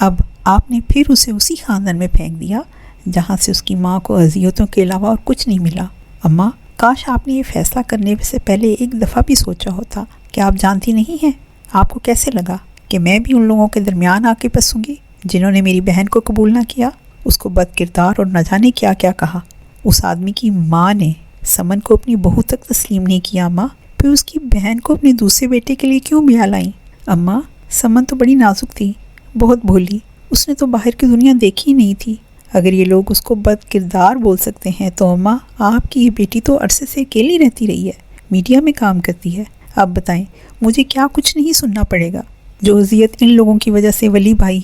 اب آپ نے پھر اسے اسی خاندان میں پھینک دیا جہاں سے اس کی ماں کو اذیتوں کے علاوہ اور کچھ نہیں ملا۔ اماں، کاش آپ نے یہ فیصلہ کرنے سے پہلے ایک دفعہ بھی سوچا ہوتا کہ آپ جانتی نہیں ہیں آپ کو کیسے لگا کہ میں بھی ان لوگوں کے درمیان آ کے پھنسوں گی جنہوں نے میری بہن کو قبول نہ کیا، اس کو بد کردار اور نہ جانے کیا کیا کہا۔ اس آدمی کی ماں نے سمن کو اپنی بہو تک تسلیم نہیں کیا اماں، پھر اس کی بہن کو اپنے دوسرے بیٹے کے لیے کیوں بیاہ لائیں؟ اماں، سمن تو بڑی نازک تھی، بہت بھولی، اس نے تو باہر کی دنیا دیکھی ہی نہیں تھی۔ اگر یہ لوگ اس کو بد کردار بول سکتے ہیں تو اماں، آپ کی یہ بیٹی تو عرصے سے اکیلی رہتی رہی ہے، میڈیا میں کام کرتی ہے۔ اب بتائیں مجھے کیا کچھ نہیں سننا پڑے گا؟ جو اذیت ان لوگوں کی وجہ سے ولی بھائی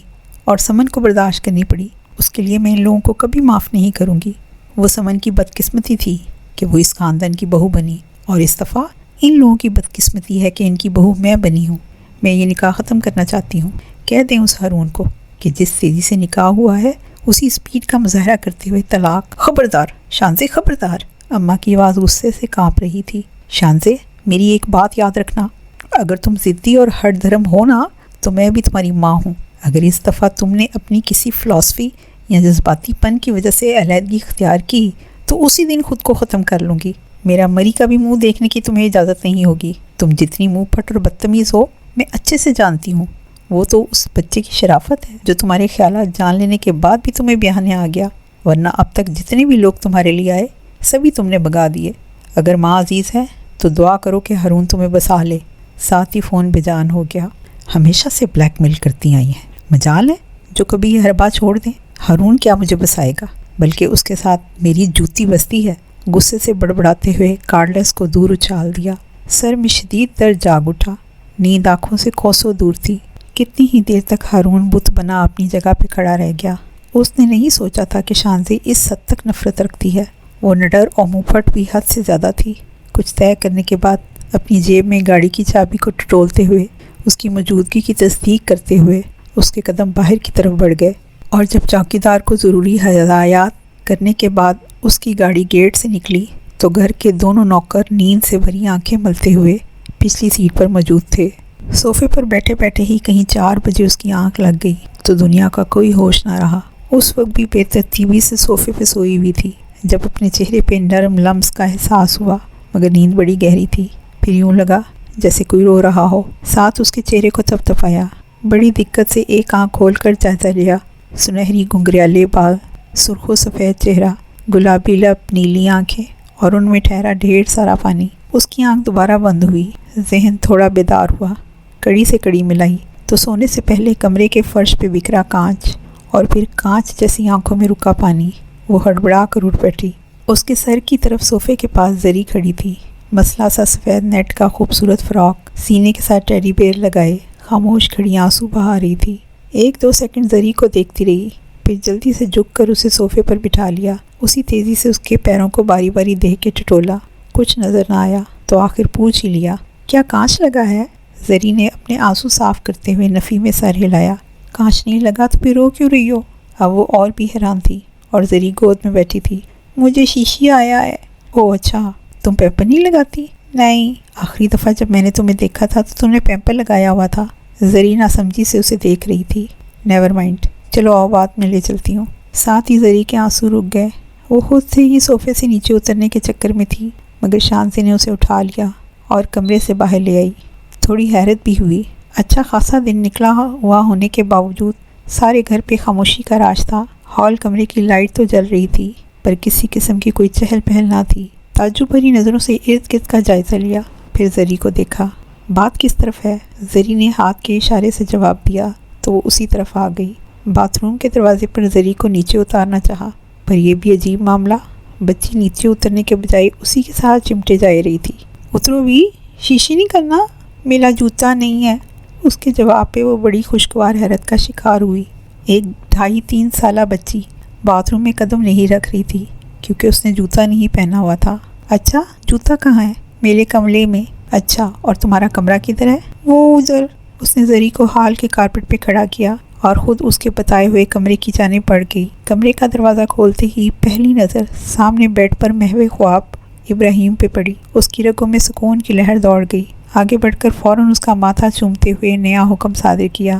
اور سمن کو برداشت کرنی پڑی، اس کے لیے میں ان لوگوں کو کبھی معاف نہیں کروں گی۔ وہ سمن کی بدقسمتی تھی کہ وہ اس خاندان کی بہو بنی، اور اس دفعہ ان لوگوں کی بدقسمتی ہے کہ ان کی بہو میں بنی ہوں۔ میں یہ نکاح ختم کرنا چاہتی ہوں۔ کہہ دیں اس ہارون کو کہ جس تیزی سے نکاح ہوا ہے اسی سپیڈ کا مظاہرہ کرتے ہوئے طلاق۔ خبردار شانزے، خبردار! اماں کی آواز غصے سے کانپ رہی تھی۔ شانزے، میری ایک بات یاد رکھنا، اگر تم ضدی اور ہٹ دھرم ہو نا تو میں بھی تمہاری ماں ہوں۔ اگر اس دفعہ تم نے اپنی کسی فلسفی یا جذباتی پن کی وجہ سے علیحدگی اختیار کی تو اسی دن خود کو ختم کر لوں گی۔ میرا مری کا بھی منہ دیکھنے کی تمہیں اجازت نہیں ہوگی۔ تم جتنی منہ پھٹ اور بدتمیز ہو میں اچھے سے جانتی ہوں۔ وہ تو اس بچے کی شرافت ہے جو تمہارے خیالات جان لینے کے بعد بھی تمہیں بیاہنے آ گیا، ورنہ اب تک جتنے بھی لوگ تمہارے لیے آئے سبھی تم نے بگا دیے۔ اگر ماں عزیز ہے تو دعا کرو کہ ہارون تمہیں بسا لے۔ ساتھ ہی فون بے جان ہو گیا۔ ہمیشہ سے بلیک میل کرتی آئی ہیں، مجال ہے جو کبھی یہ حربہ چھوڑ دیں۔ ہارون کیا مجھے بسائے گا، بلکہ اس کے ساتھ میری جوتی بستی ہے۔ غصے سے بڑبڑاتے ہوئے کارڈلیس کو دور اچھال دیا۔ سر میں شدید درد جاگ اٹھا، نیند آنکھوں سے کوسوں دور تھی۔ کتنی ہی دیر تک ہارون بت بنا اپنی جگہ پہ کھڑا رہ گیا۔ اس نے نہیں سوچا تھا کہ شانزی اس حد تک نفرت رکھتی ہے۔ وہ نڈر اور منہ پھٹ بھی حد سے زیادہ تھی۔ کچھ طے کرنے کے بعد اپنی جیب میں گاڑی کی چابی کو ٹٹولتے ہوئے، اس کی موجودگی کی تصدیق کرتے ہوئے اس کے قدم باہر کی طرف بڑھ گئے، اور جب چوکیدار کو ضروری ہدایات کرنے کے بعد اس کی گاڑی گیٹ سے نکلی تو گھر کے دونوں نوکر نیند سے بھری آنکھیں ملتے ہوئے پچھلی سیٹ پر موجود تھے۔ صوفے پر بیٹھے بیٹھے ہی کہیں 4 بجے اس کی آنکھ لگ گئی تو دنیا کا کوئی ہوش نہ رہا۔ اس وقت بھی بے ترتیبی سے صوفے پہ سوئی ہوئی تھی جب اپنے چہرے پہ نرم لمس کا احساس ہوا، مگر نیند بڑی گہری تھی۔ پھر یوں لگا جیسے کوئی رو رہا ہو، ساتھ اس کے چہرے کو تھپتھپایا۔ بڑی دقت سے ایک آنکھ کھول کر جائزہ لیا۔ سنہری گھنگریالے بال، سرخ و سفید چہرہ، گلابی لب، نیلی آنکھیں، اور ان میں ٹھہرا ڈھیر سارا پانی۔ اس کی آنکھ دوبارہ بند ہوئی، ذہن تھوڑا بیدار ہوا۔ کڑی سے کڑی ملائی تو سونے سے پہلے کمرے کے فرش پہ بکھرا کانچ، اور پھر کانچ جیسی آنکھوں میں رکا پانی۔ وہ ہڑبڑا کر اٹھ بیٹھی۔ اس کے سر کی طرف صوفے کے پاس زری کھڑی تھی، مسئلہ سا سفید نیٹ کا خوبصورت فراک، سینے کے ساتھ ٹیڈی بیئر لگائے، خاموش کھڑی آنسو بہا رہی تھی۔ 1-2 سیکنڈ زری کو دیکھتی رہی، پھر جلدی سے جھک کر اسے صوفے پر بٹھا لیا۔ اسی تیزی سے اس کے پیروں کو باری باری دیکھ کے ٹٹولا۔ کچھ نظر نہ آیا تو آخر پوچھ ہی لیا، کیا کانچ لگا ہے؟ زری نے اپنے آنسو صاف کرتے ہوئے نفی میں سر ہلایا۔ کانچ نہیں لگا تو پھر رو کیوں رہی ہو؟ اب وہ اور بھی حیران تھی، اور زری گود میں بیٹھی تھی۔ مجھے شیشی آیا ہے۔ اوہ اچھا، تم پیمپر نہیں لگاتی؟ نہیں، آخری دفعہ جب میں نے تمہیں دیکھا تھا تو تم نے پیمپر لگایا ہوا تھا۔ زری ناسمجھی سے اسے دیکھ رہی تھی۔ نیور مائنڈ، چلو آؤ بات میں لے چلتی ہوں۔ ساتھ ہی زری کے آنسو رک گئے۔ وہ خود سے ہی صوفے سے نیچے اترنے کے چکر میں تھی، مگر شانزی نے اسے اٹھا لیا اور کمرے سے باہر لے آئی۔ تھوڑی حیرت بھی ہوئی۔ اچھا خاصا دن نکلا ہوا ہونے کے باوجود سارے گھر پہ خاموشی کا راج تھا۔ ہال کمرے کی لائٹ تو جل رہی تھی پر کسی قسم کی کوئی چہل پہل نہ تھی۔ تعجب بھری نظروں سے ارد گرد کا جائزہ لیا، پھر زری کو دیکھا۔ بات کس طرف ہے؟ زری نے ہاتھ کے اشارے سے جواب دیا تو وہ اسی طرف آ گئی۔ باتھ روم کے دروازے پر زری کو نیچے اتارنا چاہا، پر یہ بھی عجیب معاملہ، بچی نیچے اترنے کے بجائے اسی کے ساتھ چمٹے جا رہی تھی۔ اترو بھی، شیشی نہیں کرنا، میرا جوتا نہیں ہے۔ اس کے جواب پہ وہ بڑی خوشگوار حیرت کا شکار ہوئی۔ ایک 2.5-3 سالہ بچی باتھ روم میں قدم نہیں رکھ رہی تھی کیونکہ اس نے جوتا نہیں پہنا ہوا تھا۔ اچھا، جوتا کہاں ہے؟ میرے کمرے میں۔ اچھا، اور تمہارا کمرہ کدھر ہے؟ وہ ادھر۔ اس نے زری کو ہال کے کارپٹ پہ کھڑا کیا اور خود اس کے بتائے ہوئے کمرے کی جانب بڑھ گئی۔ کمرے کا دروازہ کھولتے ہی پہلی نظر سامنے بیڈ پر محو خواب ابراہیم پہ پڑی۔ اس کی رگوں میں سکون کی لہر دوڑ گئی۔ آگے بڑھ کر فوراً اس کا ماتھا چومتے ہوئے نیا حکم صادر کیا،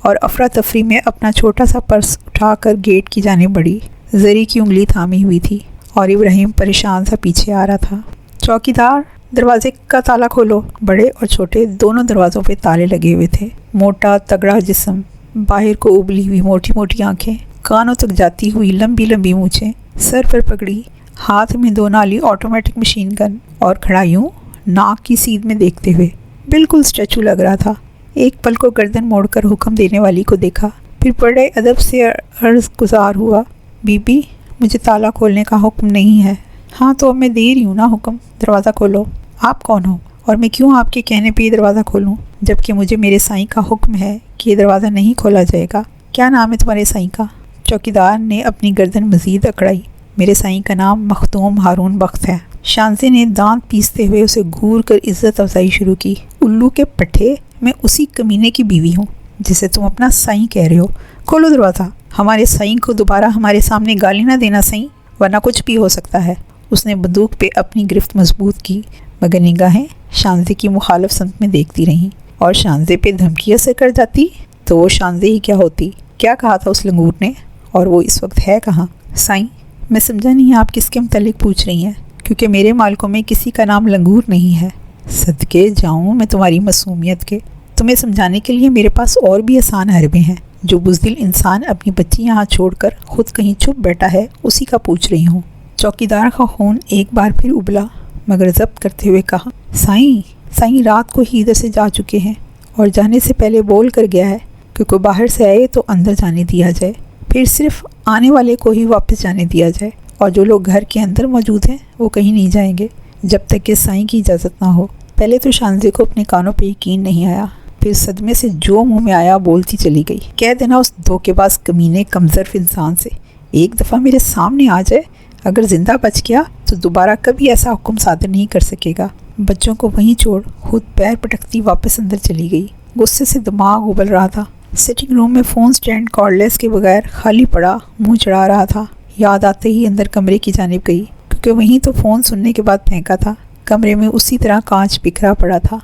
اور افراتفری میں اپنا چھوٹا سا پرس اٹھا کر گیٹ کی جانب بڑھی۔ زری کی انگلی تھامی ہوئی تھی اور ابراہیم پریشان سا پیچھے آ رہا تھا۔ چوکیدار، دروازے کا تالا کھولو۔ بڑے اور چھوٹے دونوں دروازوں پہ تالے لگے ہوئے تھے۔ موٹا تگڑا جسم، باہر کو ابلی ہوئی موٹی موٹی آنکھیں، کانوں تک جاتی ہوئی لمبی لمبی مونچھیں، سر پر پگڑی، ہاتھ میں 2 نالی آٹومیٹک مشین گن، اور کھڑا یوں ناک کی سیدھ میں دیکھتے ہوئے بالکل اسٹیچو لگ رہا تھا۔ ایک پل کو گردن موڑ کر حکم دینے والی کو دیکھا، پھر بڑے ادب سے عرض گزار ہوا، بی بی مجھے تالا کھولنے کا حکم نہیں ہے۔ ہاں تو اب میں دے رہی ہوں نا حکم، دروازہ کھولو۔ آپ کون ہو اور میں کیوں آپ کے کہنے پہ یہ دروازہ کھولوں، جبکہ مجھے میرے سائیں کا حکم ہے کہ یہ دروازہ نہیں کھولا جائے گا؟ کیا نام ہے تمہارے سائیں کا؟ چوکیدار نے اپنی گردن مزید اکڑائی۔ میرے سائیں کا نام مختوم ہارون بخت ہے۔ شانزے نے دانت پیستے ہوئے اسے گھور کر عزت افزائی شروع کی۔ الو کے پٹھے، میں اسی کمینے کی بیوی ہوں جسے تم اپنا سائیں کہہ رہے ہو۔ کھولو دروازہ۔ ہمارے سائیں کو دوبارہ ہمارے سامنے گالی نہ دینا سائیں، ورنہ کچھ بھی ہو سکتا ہے۔ اس نے بندوق پہ اپنی گرفت مضبوط کی، مگر نگاہیں شانزے کی مخالف سمت میں دیکھتی رہیں، اور شانزے پہ دھمکی اثر کر جاتی تو وہ شانزے ہی کیا ہوتی۔ کیا کہا تھا اس لنگور نے؟ اور وہ اس وقت ہے کہاں؟ سائیں، میں سمجھا نہیں آپ کس کے متعلق پوچھ رہی ہیں، کیونکہ میرے مالکوں میں کسی کا نام لنگور نہیں ہے۔ صدقے جاؤں میں تمہاری معصومیت کے۔ تمہیں سمجھانے کے لیے میرے پاس اور بھی آسان حربے ہیں۔ جو بزدل انسان اپنی بچی یہاں چھوڑ کر خود کہیں چھپ بیٹھا ہے، اسی کا پوچھ رہی ہوں۔ چوکیدار کا خون ایک بار پھر ابلا، مگر ضبط کرتے ہوئے کہا، سائیں رات کو ہی ادھر سے جا چکے ہیں، اور جانے سے پہلے بول کر گیا ہے کہ کوئی باہر سے آئے تو اندر جانے دیا جائے، پھر صرف آنے والے کو ہی واپس جانے دیا جائے، اور جو لوگ گھر کے اندر موجود ہیں وہ کہیں نہیں جائیں گے جب تک کہ سائیں کی اجازت نہ ہو۔ پہلے تو شانزے کو اپنے کانوں پہ یقین نہیں آیا، پھر صدمے سے جو منہ میں آیا بولتی چلی گئی، کہہ دینا اس دھوکے باز کمینے کمظرف انسان سے ایک دفعہ میرے سامنے آ جائے، اگر زندہ بچ گیا تو دوبارہ کبھی ایسا حکم صادر نہیں کر سکے گا۔ بچوں کو وہیں چھوڑ خود پیر پٹکتی واپس اندر چلی گئی۔ غصے سے دماغ ابل رہا تھا۔ سٹنگ روم میں فون سٹینڈ کارڈلیس کے بغیر خالی پڑا منہ چڑھا رہا تھا۔ یاد آتے ہی اندر کمرے کی جانب گئی، کیونکہ وہیں تو فون سننے کے بعد پھینکا تھا۔ کمرے میں اسی طرح کانچ بکھرا پڑا تھا۔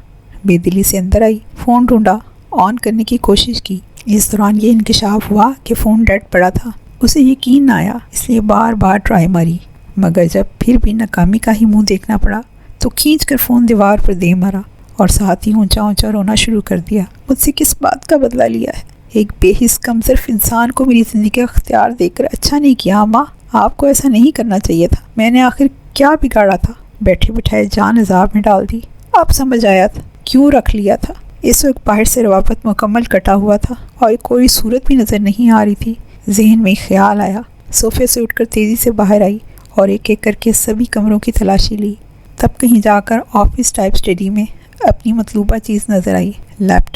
بے دلی سے اندر آئی، فون ڈھونڈا، آن کرنے کی کوشش کی۔ اس دوران یہ انکشاف ہوا کہ فون ڈیڈ پڑا تھا۔ اسے یقین نہ آیا، اس لیے بار بار ٹرائی ماری، مگر جب پھر بھی ناکامی کا ہی منہ دیکھنا پڑا تو کھینچ کر فون دیوار پر دے مارا، اور ساتھ ہی اونچا اونچا رونا شروع کر دیا۔ مجھ سے کس بات کا بدلہ لیا ہے؟ ایک بے حس کمظرف انسان کو میری زندگی کا اختیار دے کر اچھا نہیں کیا اماں۔ آپ کو ایسا نہیں کرنا چاہیے تھا۔ میں نے آخر کیا بگاڑا تھا؟ بیٹھے بٹھائے جان عذاب میں ڈال دی۔ اب سمجھ آیا تھا کیوں رکھ لیا تھا۔ اس وقت باہر سے روابط مکمل کٹا ہوا تھا اور کوئی صورت بھی نظر نہیں آ رہی تھی۔ ذہن میں خیال آیا، صوفے سے اٹھ کر تیزی سے باہر آئی اور ایک ایک کر کے سبھی کمروں کی تلاشی لی۔ تب کہیں جا کر آفس ٹائپ اسٹڈی میں اپنی مطلوبہ چیز نظر آئی، لیپ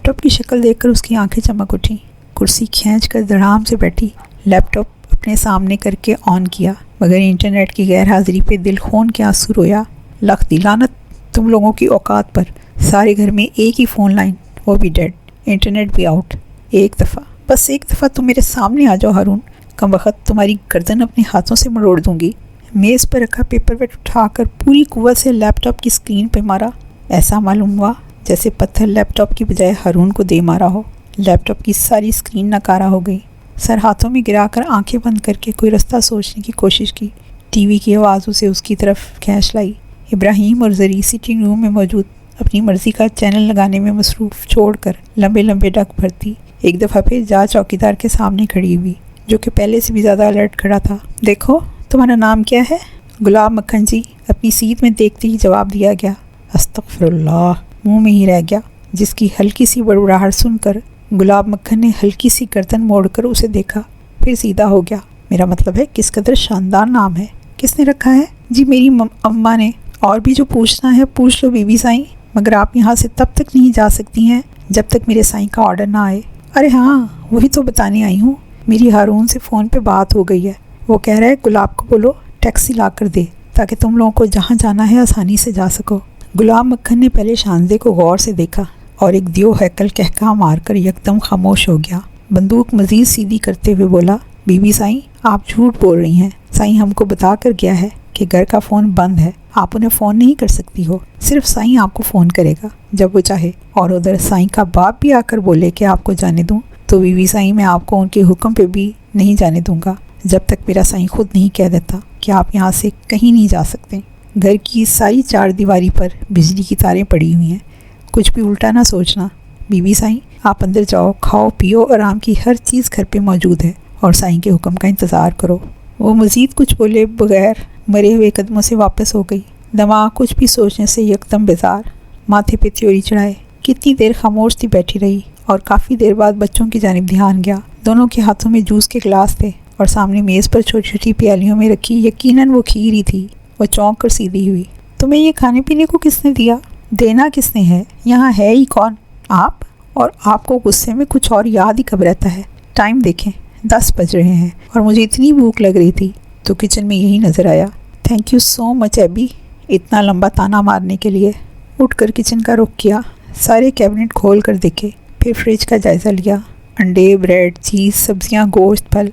ٹاپ کی شکل دیکھ کر اس کی آنکھیں چمک اٹھیں۔ کرسی کھینچ کر دھڑام سے بیٹھی، لیپ ٹاپ اپنے سامنے کر کے آن کیا، مگر انٹرنیٹ کی غیر حاضری پہ دل خون کے آنسو رویا۔ لخت دی لعنت تم لوگوں کی اوقات پر، سارے گھر میں ایک ہی فون لائن، وہ بھی ڈیڈ، انٹرنیٹ بھی آؤٹ۔ بس ایک دفعہ تم میرے سامنے آ جاؤ ہارون، کم وقت تمہاری گردن اپنے ہاتھوں سے مروڑ دوں گی۔ میز پر رکھا پیپر ویٹ اٹھا کر پوری قوت سے لیپ ٹاپ کی اسکرین پہ مارا۔ ایسا معلوم ہوا جیسے پتھر لیپ ٹاپ کی بجائے ہارون کو دے مارا ہو۔ لیپ ٹاپ کی ساری اسکرین ناکارہ ہو گئی۔ سر ہاتھوں میں گرا کر آنکھیں بند کر کے کوئی رستہ سوچنے کی کوشش کی۔ ٹی وی کی آواز اسے اس کی طرف کھینچ لائی۔ ابراہیم اور زری سٹنگ روم میں موجود اپنی مرضی کا چینل لگانے میں مصروف چھوڑ کر لمبے لمبے ڈگ بھرتی۔ ایک دفعہ پھر جا چوکیدار کے سامنے کھڑی ہوئی، جو کہ پہلے سے بھی زیادہ الرٹ کھڑا تھا۔ دیکھو تمہارا نام کیا ہے؟ گلاب مکھن جی، اپنی سیٹ میں دیکھتے ہی جواب دیا گیا۔ استغفر اللہ، منہ میں ہی رہ گیا، جس کی ہلکی سی بڑبڑاہٹ سن کر گلاب مکھن نے ہلکی سی گردن موڑ کر اسے دیکھا، پھر سیدھا ہو گیا۔ میرا مطلب ہے کس قدر شاندار نام ہے۔ کس نے رکھا ہے؟ جی میری اماں نے۔ اور بھی جو پوچھنا ہے پوچھ لو بی بی سائیں، مگر آپ یہاں سے تب تک نہیں جا سکتی ہیں جب تک میرے سائیں کا آرڈر نہ آئے۔ ارے ہاں، وہی تو بتانے آئی ہوں، میری ہارون سے فون پہ بات ہو گئی ہے۔ وہ کہہ رہا ہے گلاب کو بولو ٹیکسی لا کر دے، تاکہ تم لوگوں کو جہاں جانا ہے آسانی سے جا سکو۔ گلاب مکھن نے پہلے شانزے کو غور سے دیکھا اور ایک دیو ہیکل کہکا مار کر یکدم خاموش ہو گیا۔ بندوق مزید سیدھی کرتے ہوئے بولا، بی بی سائیں آپ جھوٹ بول رہی ہیں، سائیں ہم کو بتا کر گیا ہے کہ گھر کا فون بند ہے، آپ انہیں فون نہیں کر سکتی ہو، صرف سائیں آپ کو فون کرے گا جب وہ چاہے۔ اور ادھر سائیں کا باپ بھی آ کر بولے کہ آپ کو جانے دوں تو بیوی سائیں میں آپ کو ان کے حکم پہ بھی نہیں جانے دوں گا جب تک میرا سائیں خود نہیں کہہ دیتا کہ آپ یہاں سے کہیں نہیں جا سکتے۔ گھر کی ساری چار دیواری پر بجلی کی تاریں پڑی ہوئی ہیں، کچھ بھی الٹا نہ سوچنا۔ بیوی سائیں آپ اندر جاؤ، کھاؤ پیو، آرام کی ہر چیز گھر پہ موجود ہے اور سائیں کے حکم کا انتظار کرو۔ وہ مزید کچھ بولے بغیر مرے ہوئے قدموں سے واپس ہو گئی، دماغ کچھ بھی سوچنے سے یکدم بیزار، ماتھے پہ تیوری چڑھائے۔ کتنی دیر خاموش تھی بیٹھی رہی اور کافی دیر بعد بچوں کی جانب دھیان گیا۔ دونوں کے ہاتھوں میں جوس کے گلاس تھے اور سامنے میز پر چھوٹی چھوٹی پیالیوں میں رکھی یقیناً وہ کھیر ہی تھی۔ وہ چونک کر سیدھی ہوئی۔ تمہیں یہ کھانے پینے کو کس نے دیا؟ دینا کس نے ہے؟ یہاں ہے ہی کون؟ آپ؟ اور آپ کو غصے میں کچھ اور یاد ہی کب رہتا ہے؟ ٹائم دیکھیں، 10 بج رہے ہیں اور مجھے اتنی بھوک لگ رہی تھی تو کچن میں یہی نظر آیا۔ Thank you so much Abbey, اتنا لمبا تانا مارنے کے لیے۔ اٹھ کر کچن کا رخ کیا، سارے کیبنٹ کھول کر دیکھے، پھر فریج کا جائزہ لیا۔ انڈے، بریڈ، چیز، سبزیاں، گوشت، پھل،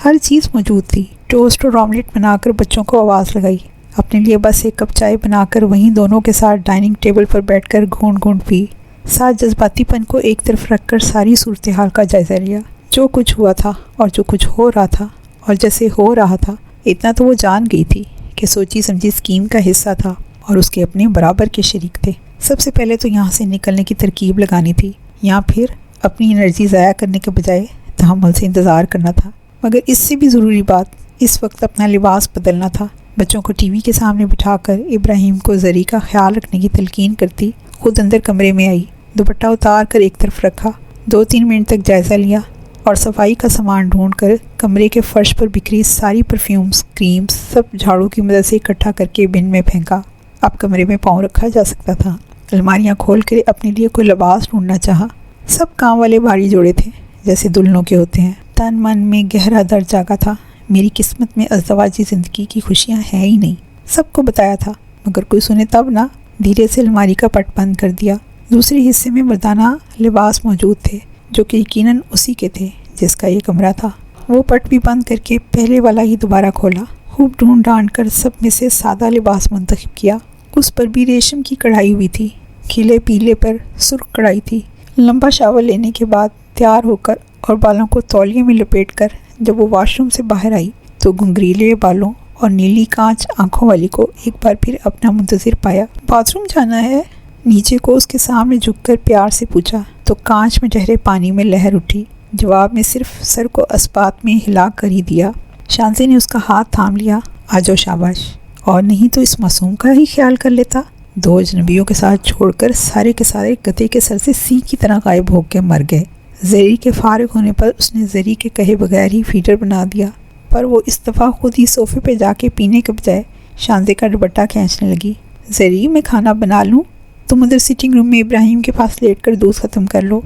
ہر چیز موجود تھی۔ ٹوسٹ اور آملیٹ بنا کر بچوں کو آواز لگائی۔ اپنے لیے بس ایک کپ چائے بنا کر وہیں دونوں کے ساتھ ڈائننگ ٹیبل پر بیٹھ کر گھونٹ گھونٹ پی۔ ساتھ جذباتی پن کو ایک طرف رکھ کر ساری صورتحال کا جائزہ لیا، جو کچھ ہوا تھا اور جو کچھ ہو رہا تھا اور جیسے ہو رہا تھا۔ اتنا تو وہ جان گئی تھی کہ سوچی سمجھی اسکیم کا حصہ تھا اور اس کے اپنے برابر کے شریک تھے۔ سب سے پہلے تو یہاں سے نکلنے کی ترکیب لگانی تھی، یا پھر اپنی انرجی ضائع کرنے کے بجائے تحمل سے انتظار کرنا تھا۔ مگر اس سے بھی ضروری بات اس وقت اپنا لباس بدلنا تھا۔ بچوں کو ٹی وی کے سامنے بٹھا کر ابراہیم کو زری کا خیال رکھنے کی تلقین کرتی خود اندر کمرے میں آئی، دوپٹہ اتار کر ایک طرف رکھا، 2-3 منٹ تک جائزہ لیا اور صفائی کا سامان ڈھونڈ کر کمرے کے فرش پر بکھری ساری پرفیومز، کریمز سب جھاڑو کی مدد سے اکٹھا کر کے بن میں پھینکا۔ اب کمرے میں پاؤں رکھا جا سکتا تھا۔ الماریاں کھول کر اپنے لیے کوئی لباس ڈھونڈنا چاہا۔ سب کام والے بھاری جوڑے تھے جیسے دلہنوں کے ہوتے ہیں۔ تن من میں گہرا درد جاگا تھا، میری قسمت میں ازدواجی زندگی کی خوشیاں ہیں ہی نہیں۔ سب کو بتایا تھا مگر کوئی سنے تب نہ۔ دھیرے سے الماری کا پٹ بند کر دیا۔ دوسرے حصے میں مردانہ لباس موجود تھے جو کہ یقیناً اسی کے تھے جس کا یہ کمرہ تھا۔ وہ پٹ بھی بند کر کے پہلے والا ہی دوبارہ کھولا، خوب ڈھونڈ ڈانڈ کر سب میں سے سادہ لباس منتخب کیا۔ اس پر بھی ریشم کی کڑھائی ہوئی تھی، کھلے پیلے پر سرخ کڑھائی تھی۔ لمبا شاور لینے کے بعد تیار ہو کر اور بالوں کو تولیے میں لپیٹ کر جب وہ واش روم سے باہر آئی تو گنگریلے بالوں اور نیلی کانچ آنکھوں والی کو ایک بار پھر اپنا منتظر پایا۔ باتھ روم جانا ہے؟ نیچے کو اس کے سامنے جھک کر پیار سے پوچھا تو کانچ میں ٹھہرے پانی میں لہر اٹھی۔ جواب میں صرف سر کو اسبات میں ہلا کر ہی دیا۔ شانزی نے اس کا ہاتھ تھام لیا۔ آجو شاباش، اور نہیں تو اس معصوم کا ہی خیال کر لیتا۔ 2 اجنبیوں کے ساتھ چھوڑ کر سارے کے سارے گدھے کے سر سے سی کی طرح غائب ہو کے مر گئے۔ زری کے فارغ ہونے پر اس نے زری کے کہے بغیر ہی فیڈر بنا دیا، پر وہ اس دفعہ خود ہی صوفے پہ جا کے پینے کے بجائے شانزے کا دوپٹہ کھینچنے لگی۔ زری میں کھانا بنا لوں؟ تم ادھر سٹنگ روم میں ابراہیم کے پاس لیٹ کر دودھ ختم کر لو۔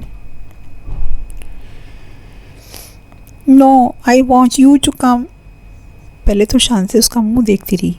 No I want you to come. پہلے تو شانزے اس کا منہ دیکھتی رہی،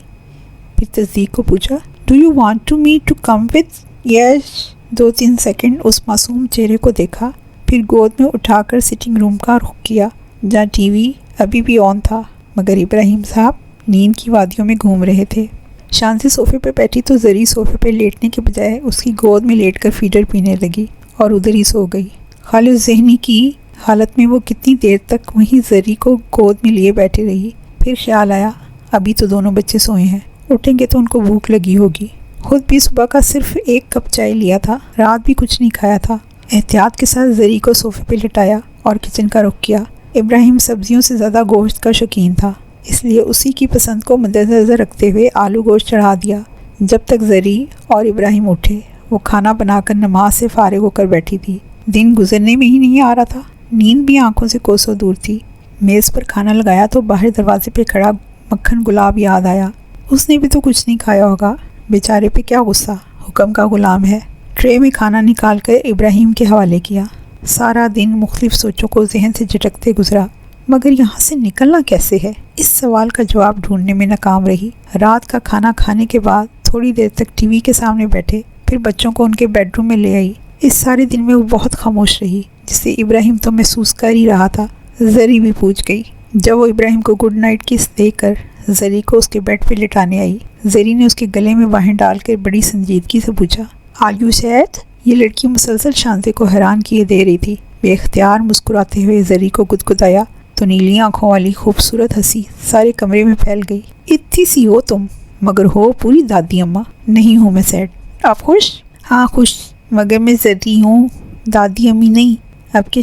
پھر تصدیق کو پوچھا do you want to me to come with? Yes. 2-3 second اس معصوم چہرے کو دیکھا، پھر گود میں اٹھا کر سٹنگ روم کا رخ کیا جہاں ٹی وی ابھی بھی آن تھا مگر ابراہیم صاحب نیند کی وادیوں میں گھوم رہے تھے۔ شانزی صوفے پہ بیٹھی تو زری صوفے پہ لیٹنے کے بجائے اس کی گود میں لیٹ کر فیڈر پینے لگی اور ادھر ہی سو گئی۔ خالص ذہنی کی حالت میں وہ کتنی دیر تک وہیں زری کو گود میں لیے بیٹھی رہی۔ پھر خیال آیا ابھی تو دونوں بچے سوئے ہیں، اٹھیں گے تو ان کو بھوک لگی ہوگی۔ خود بھی صبح کا صرف 1 کپ چائے لیا تھا، رات بھی کچھ نہیں کھایا تھا۔ احتیاط کے ساتھ زری کو صوفے پہ لٹایا اور کچن کا رخ کیا۔ ابراہیم سبزیوں سے زیادہ گوشت کا شوقین تھا، اس لیے اسی کی پسند کو مد نظر رکھتے ہوئے آلو گوشت چڑھا دیا۔ جب تک زری اور ابراہیم اٹھے وہ کھانا بنا کر نماز سے فارغ ہو کر بیٹھی تھی۔ دن گزرنے میں ہی نہیں آ رہا تھا، نیند بھی آنکھوں سے کوسوں دور تھی۔ میز پر کھانا لگایا تو باہر دروازے پہ کھڑا مکھن گلاب یاد آیا۔ اس نے بھی تو کچھ نہیں کھایا ہوگا، بیچارے پہ کیا غصہ، حکم کا غلام ہے۔ ٹرے میں کھانا نکال کر ابراہیم کے حوالے کیا۔ سارا دن مختلف سوچوں کو ذہن سے جھٹکتے گزرا، مگر یہاں سے نکلنا کیسے ہے؟ اس سوال کا جواب ڈھونڈنے میں ناکام رہی۔ رات کا کھانا کھانے کے بعد تھوڑی دیر تک ٹی وی کے سامنے بیٹھے، پھر بچوں کو ان کے بیڈ روم میں لے آئی۔ اس سارے دن میں وہ بہت خاموش رہی، جسے ابراہیم تو محسوس کر ہی رہا تھا۔ زری بھی پوچھ گئی۔ جب وہ ابراہیم کو گڈ نائٹ کس دے کر زری کو اس کے بیڈ پہ لٹانے آئی۔ زری نے اس کے گلے میں باہیں ڈال کر بڑی سنجیدگی سے پوچھا، آر یو سیڈ؟ یہ لڑکی مسلسل شانزے کو حیران کیے دے رہی تھی۔ بے اختیار مسکراتے ہوئے زری کو گدگدایا تو نیلی آنکھوں والی خوبصورت ہنسی سارے کمرے میں پھیل گئی۔ اتنی سی ہو تم، مگر ہو پوری دادی اماں۔ نہیں ہوں میں سیڈ۔ آپ خوش؟ ہاں خوش، مگر میں زری ہوں، دادی امی نہیں۔ اب کے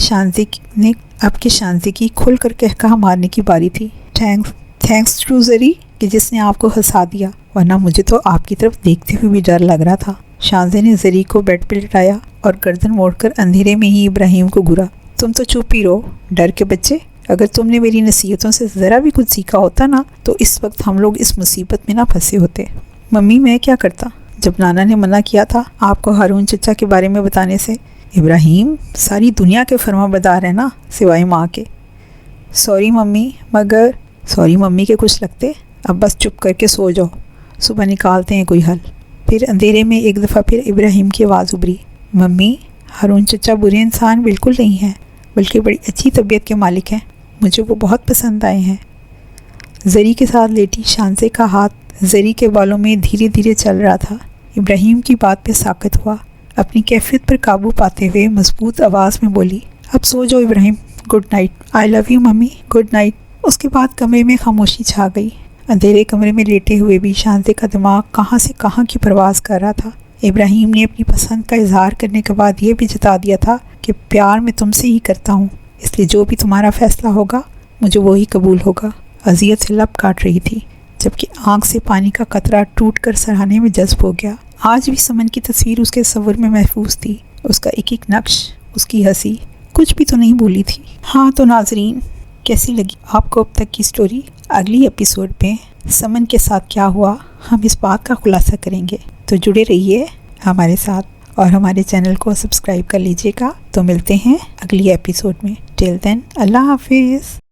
شانزے کی کھل کر کہکہا مارنے کی باری تھی۔ تھینکس ٹو زری کہ جس نے آپ کو ہنسا دیا، ورنہ مجھے تو آپ کی طرف دیکھتے ہوئے بھی ڈر لگ رہا تھا۔ شانزے نے زری کو بیڈ پہ لٹایا اور گردن موڑ کر اندھیرے میں ہی ابراہیم کو گھورا۔ تم تو چپ ہی رہو، ڈر کے بچے۔ اگر تم نے میری نصیحتوں سے ذرا بھی کچھ سیکھا ہوتا نا تو اس وقت ہم لوگ اس مصیبت میں نہ پھنسے ہوتے۔ ممی میں کیا کرتا جب نانا نے منع کیا تھا آپ کو ہارون چچا کے بارے میں بتانے سے؟ ابراہیم ساری دنیا کے فرما بردار ہیں نا سوائے ماں کے۔ سوری ممی کے کچھ لگتے۔ اب بس چپ کر کے سو جاؤ، صبح نکالتے ہیں کوئی حل۔ پھر اندھیرے میں ایک دفعہ پھر ابراہیم کی آواز ابھری، ممی ہارون چچا برے انسان بالکل نہیں ہیں، بلکہ بڑی اچھی طبیعت کے مالک ہیں، مجھے وہ بہت پسند آئے ہیں۔ زری کے ساتھ لیٹی شانزے کا ہاتھ زری کے بالوں میں دھیرے دھیرے چل رہا تھا۔ ابراہیم کی بات پہ ساکت ہوا، اپنی کیفیت پر قابو پاتے ہوئے مضبوط آواز میں بولی، اب سو جاؤ Ibrahim, good night. I love you mummy, good night. اس کے بعد کمرے میں خاموشی چھا گئی۔ اندھیرے کمرے میں لیٹے ہوئے بھی شانزے کا دماغ کہاں سے کہاں کی پرواز کر رہا تھا۔ ابراہیم نے اپنی پسند کا اظہار کرنے کے بعد یہ بھی جتا دیا تھا کہ پیار میں تم سے ہی کرتا ہوں، اس لیے جو بھی تمہارا فیصلہ ہوگا مجھے وہی قبول ہوگا۔ اذیت سے لب کاٹ رہی تھی، جبکہ آنکھ سے پانی کا قطرہ ٹوٹ کر سرہانے میں جذب ہو گیا۔ آج بھی سمن کی تصویر اس کے تصور میں محفوظ تھی، اس کا ایک ایک نقش، اس کی ہنسی، کچھ بھی تو نہیں بولی تھی۔ ہاں تو ناظرین، کیسی لگی آپ کو اب تک کی سٹوری؟ اگلی ایپیسوڈ میں سمن کے ساتھ کیا ہوا ہم اس بات کا خلاصہ کریں گے، تو جڑے رہیے ہمارے ساتھ اور ہمارے چینل کو سبسکرائب کر لیجیے گا۔ تو ملتے ہیں اگلی ایپیسوڈ میں۔ ٹل دین اللہ حافظ۔